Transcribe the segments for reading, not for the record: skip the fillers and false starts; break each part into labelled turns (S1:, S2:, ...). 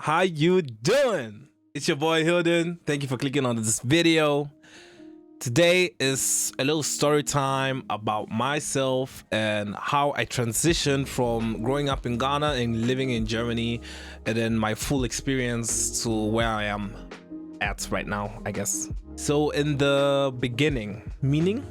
S1: How you doing? It's your boy Hilden. Thank you for clicking on this video. Today is a little story time about myself and how I transitioned from growing up in Ghana and living in Germany, and then my full experience to where I am at right now, I guess. So in the beginning, meaning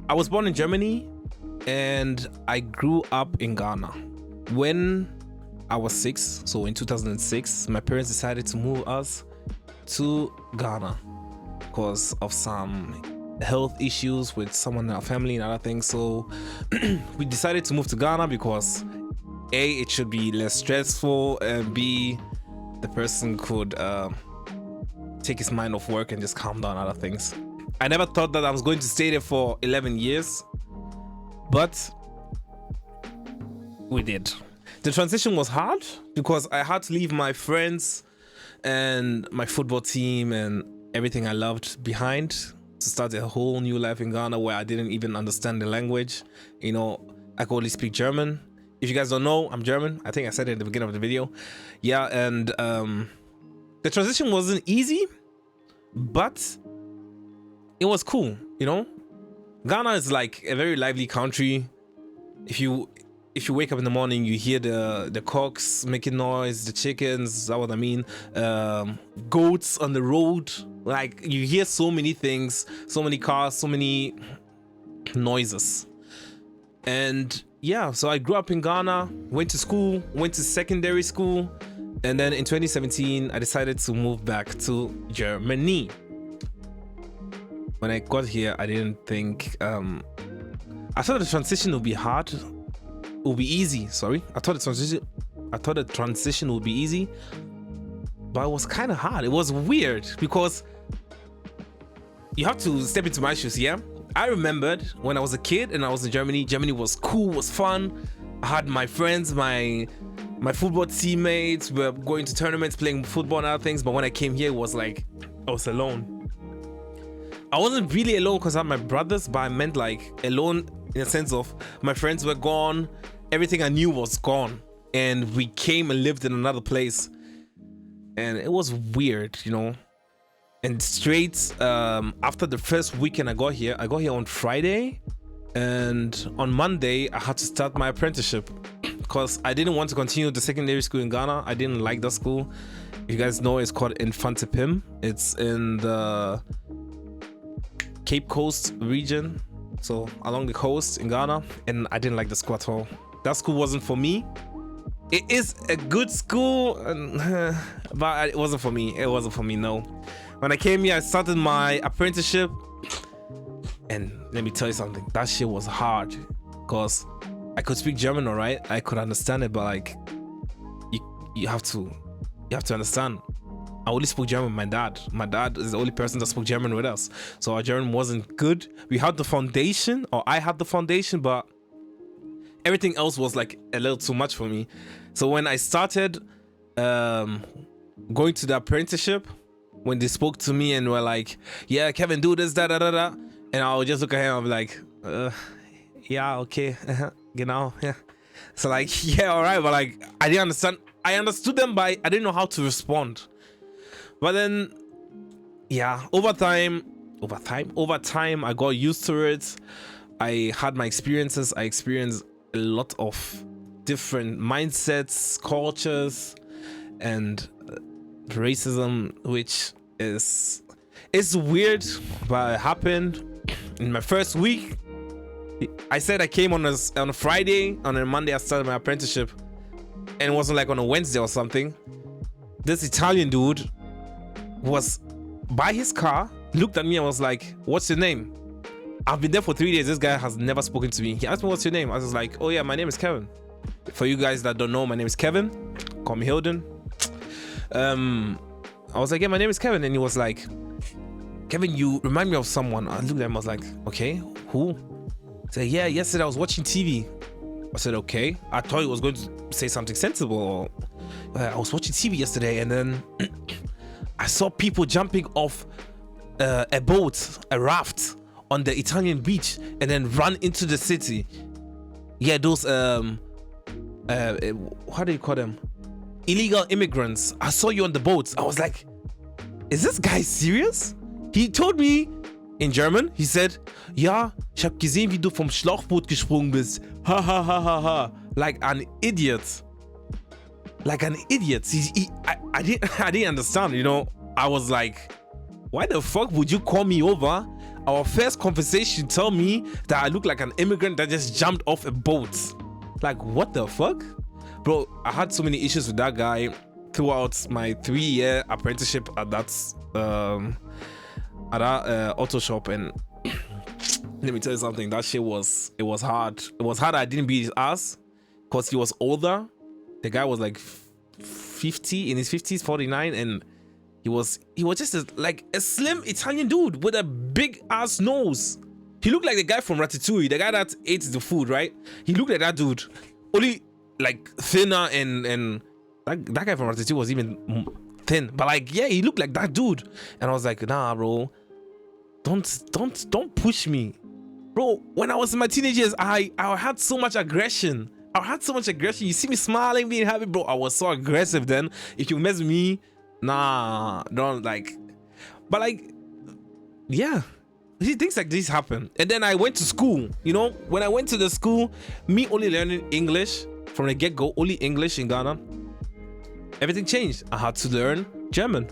S1: I was born in Germany and I grew up in Ghana. When I was 6, so in 2006, my parents decided to move us to Ghana because of some health issues with someone in our family and other things. So we decided to move to Ghana because A, it should be less stressful, and B, the person could take his mind off work and just calm down other things. I never thought that I was going to stay there for 11 years, but we did. The transition was hard because I had to leave my friends and my football team and everything I loved behind to start a whole new life in Ghana where I didn't even understand the language. You know, I could only speak German. If you guys don't know, I'm German. I think I said it at the beginning of the video. Yeah, and the transition wasn't easy, but it was cool, you know? Ghana is like a very lively country. If you wake up in the morning, you hear the cocks making noise, the chickens, that's what I mean, goats on the road. Like, you hear so many things, so many cars, so many noises. And yeah, so I grew up in Ghana, went to school, went to secondary school, and then in 2017 I decided to move back to Germany. When I got here, I didn't think I thought the transition would be hard. Will be easy. Sorry, I thought the transition would be easy, but it was kind of hard. It was weird because you have to step into my shoes. Yeah, I remembered when I was a kid and I was in Germany. Germany was cool, was fun. I had my friends, my football teammates. We were going to tournaments, playing football and other things. But when I came here, it was like I was alone. I wasn't really alone because I had my brothers, but I meant like alone in the sense of my friends were gone. Everything I knew was gone, and we came and lived in another place, and it was weird, you know. And straight after the first weekend I got here on Friday, and on Monday I had to start my apprenticeship because I didn't want to continue the secondary school in Ghana. I didn't like that school. If you guys know, it's called Infante Pim. It's in the Cape Coast region, so along the coast in Ghana, and I didn't like the school at all. That school wasn't for me. It is a good school, but it wasn't for me. It wasn't for me, no. When I came here, I started my apprenticeship, and let me tell you something, that shit was hard because I could speak German, all right? I could understand it, but like you have to understand. I only spoke German with my dad. My dad is the only person that spoke German with us. So our German wasn't good. We had the foundation, or I had the foundation, but everything else was like a little too much for me. So when I started going to the apprenticeship, when they spoke to me and were like, yeah, Kevin, do this, da da da da, and I would just look at him and be like, yeah, okay, genau, yeah. So like, yeah, all right, but like, I didn't understand. I understood them, but I didn't know how to respond. But then, yeah, over time, I got used to it. I had my experiences. I experienced a lot of different mindsets, cultures, and racism, which is weird, but it happened. In my first week, I said I came on a Friday. On a Monday, I started my apprenticeship, and it wasn't like on a Wednesday or something. This Italian dude was by his car, looked at me and was like, what's your name? I've been there for 3 days. This guy has never spoken to me. He asked me, what's your name? I was like, oh yeah, my name is Kevin. For you guys that don't know, my name is Kevin. Call me Hilden. I was like, yeah, my name is Kevin. And he was like, Kevin, you remind me of someone. I looked at him, I was like, okay, who? He said, yeah, yesterday I was watching TV. I said, okay. I thought he was going to say something sensible. I was watching TV yesterday, and then I saw people jumping off a boat, a raft, on the Italian beach, and then run into the city. Yeah, those how do you call them? illegal immigrants. I saw you on the boats. I was like, is this guy serious? He told me in German, he said, ja, ich hab gesehen, wie du vom Schlauchboot gesprungen bist. Ha ha ha ha ha. Like an idiot. Like an idiot. I didn't understand, you know. I was like, why the fuck would you call me over? Our first conversation tell me that I look like an immigrant that just jumped off a boat. Like, what the fuck? Bro, I had so many issues with that guy throughout my 3-year apprenticeship at that auto shop, and let me tell you something, that shit was hard. It was hard. I didn't beat his ass because he was older. The guy was like 50, in his 50s, 49, and he was just like a slim Italian dude with a big ass nose. He looked like the guy from Ratatouille, the guy that ate the food, right? He looked like that dude, only like thinner, and that guy from Ratatouille was even thin, but like, yeah, he looked like that dude. And I was like, nah, bro, don't push me, bro. When I was in my teenage years, I had so much aggression. You see me smiling, being happy, bro. I was so aggressive then. If you mess with me, nah, don't like. But like, yeah, things like this happen. And then I went to school. You know, when I went to the school, me only learning English from the get-go, only English in Ghana. Everything changed. I had to learn German.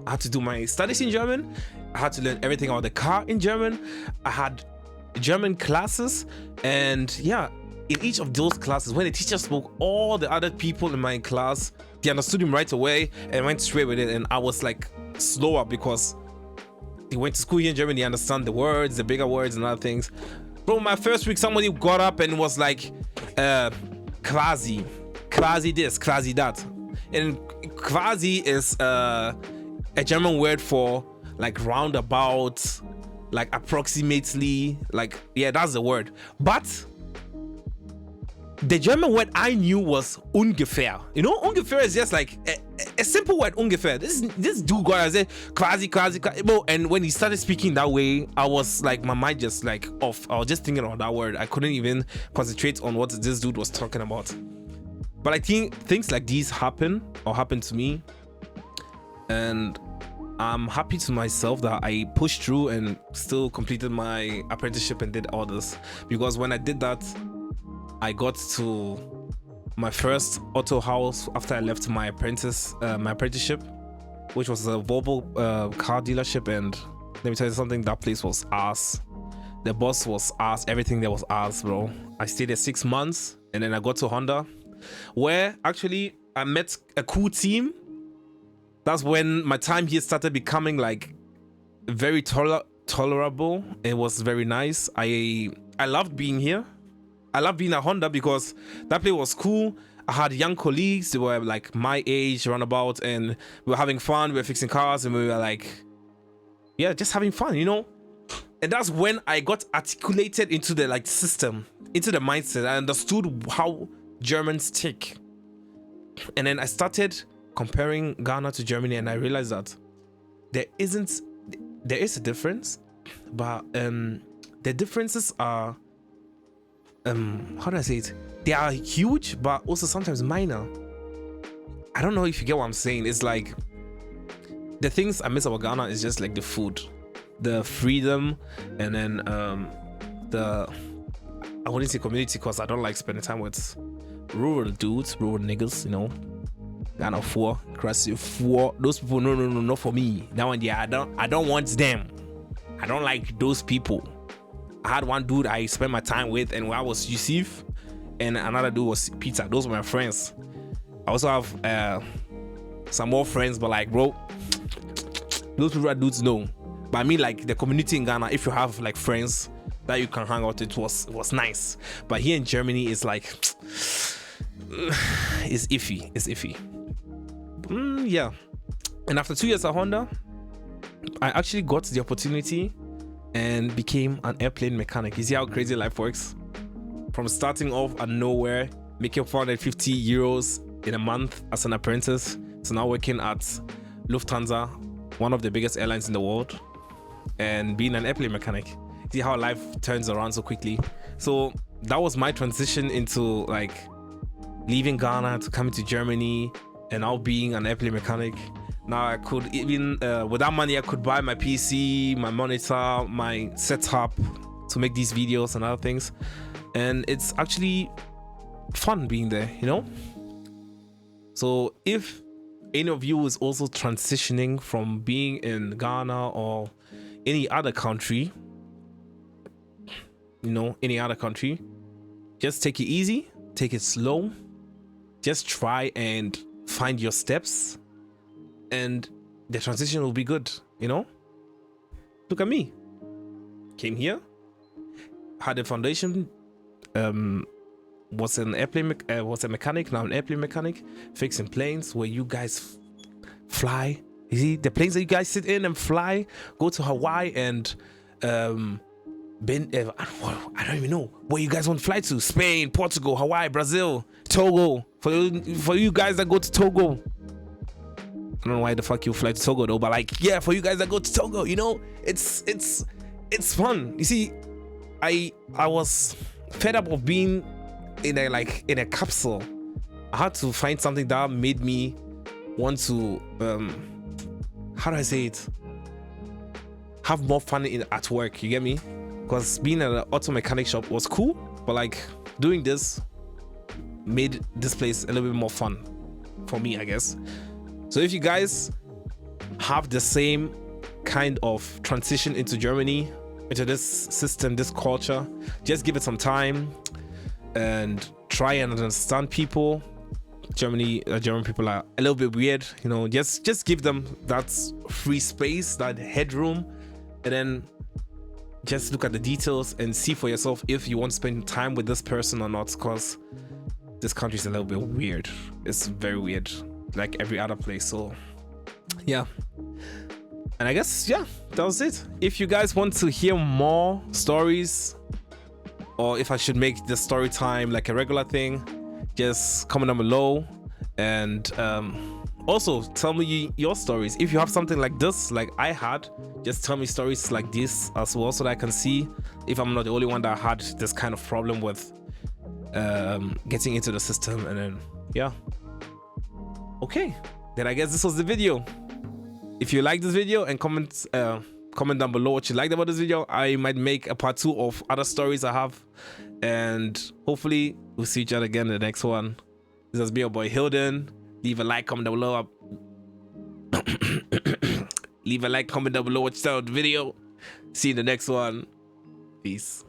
S1: I had to do my studies in German. I had to learn everything about the car in German. I had German classes, and yeah, in each of those classes, when the teacher spoke, all the other people in my class, they understood him right away and went straight with it. And I was like slower because they went to school here in Germany. They understand the words, the bigger words and other things. Bro, my first week, somebody got up and was like, quasi this, quasi that. And quasi is a German word for like roundabout, like approximately, like, yeah, that's the word. But the German word I knew was ungefähr. You know, ungefähr is just like a simple word, ungefähr. This dude got, I said, quasi. Bro, and when he started speaking that way, I was like, my mind just like off. I was just thinking about that word. I couldn't even concentrate on what this dude was talking about. But I think things like these happen to me, and I'm happy to myself that I pushed through and still completed my apprenticeship and did all this, because when I did that, I got to my first auto house after I left my apprenticeship, which was a Volvo car dealership. And let me tell you something, that place was ass. The boss was ass. Everything there was ass, bro. I stayed there 6 months, and then I got to Honda, where actually I met a cool team. That's when my time here started becoming like very tolerable. It was very nice. I loved being here. I loved being at Honda because that place was cool. I had young colleagues. They were like my age, roundabout, and we were having fun. We were fixing cars, and we were like, yeah, just having fun, you know. And that's when I got articulated into the like system, into the mindset. I understood how Germans tick. And then I started comparing Ghana to Germany, and I realized that there is a difference, but the differences are how do I say it? They are huge, but also sometimes minor. I don't know if you get what I'm saying. It's like the things I miss about Ghana is just like the food, the freedom, and then I wouldn't say community because I don't like spending time with rural dudes, rural niggas, you know. Ghana 4, Cressy 4. Those people, no, not for me. That one, yeah, I don't want them. I don't like those people. I had one dude I spent my time with, and I was Yusuf, and another dude was Peter. Those were my friends. I also have some more friends, but like, bro, those people are dudes, no. But I mean, like the community in Ghana, if you have like friends that you can hang out with, it was nice. But here in Germany, it's like it's iffy. Yeah. And after 2 years at Honda, I actually got the opportunity and became an airplane mechanic. You see how crazy life works? From starting off at nowhere, making 450 euros in a month as an apprentice, to now working at Lufthansa, one of the biggest airlines in the world, and being an airplane mechanic. See how life turns around so quickly. So that was my transition into like leaving Ghana to come to Germany and now being an airplane mechanic. Now I could even, with that money, I could buy my PC, my monitor, my setup to make these videos and other things. And it's actually fun being there, you know? So if any of you is also transitioning from being in Ghana or any other country, you know, any other country, just take it easy, take it slow, just try and find your steps and the transition will be good, you know? Look at me. Came here, had a foundation, was an airplane, was a mechanic, now an airplane mechanic, fixing planes where you guys fly. You see, the planes that you guys sit in and fly, go to Hawaii and I don't even know where you guys want to fly to. Spain, Portugal, Hawaii, Brazil, Togo. For you guys that go to Togo, I don't know why the fuck you fly to Togo though, but like, yeah, for you guys that go to Togo, you know, it's fun. You see, I was fed up of being in a capsule. I had to find something that made me want to how do I say it, have more fun at work, you get me? Because being at an auto mechanic shop was cool, but like doing this made this place a little bit more fun for me, I guess. So if you guys have the same kind of transition into Germany, into this system, this culture, just give it some time and try and understand people. German people are a little bit weird, you know. Just give them that free space, that headroom, and then just look at the details and see for yourself if you want to spend time with this person or not, because this country is a little bit weird. It's very weird, like every other place. So yeah, and I guess, yeah, that was it. If you guys want to hear more stories, or if I should make the story time like a regular thing, just comment down below. And also tell me your stories. If you have something like this, like I had, just tell me stories like this as well, so that I can see if I'm not the only one that had this kind of problem with getting into the system. And then, yeah, okay, then I guess this was the video. If you like this video, and comment down below what you liked about this video, I might make a part 2 of other stories I have, and hopefully we'll see each other again in the next one. This has been your boy Hilden. Leave a like, comment down below. Leave a like, comment down below what you thought of the video. See you in the next one. Peace.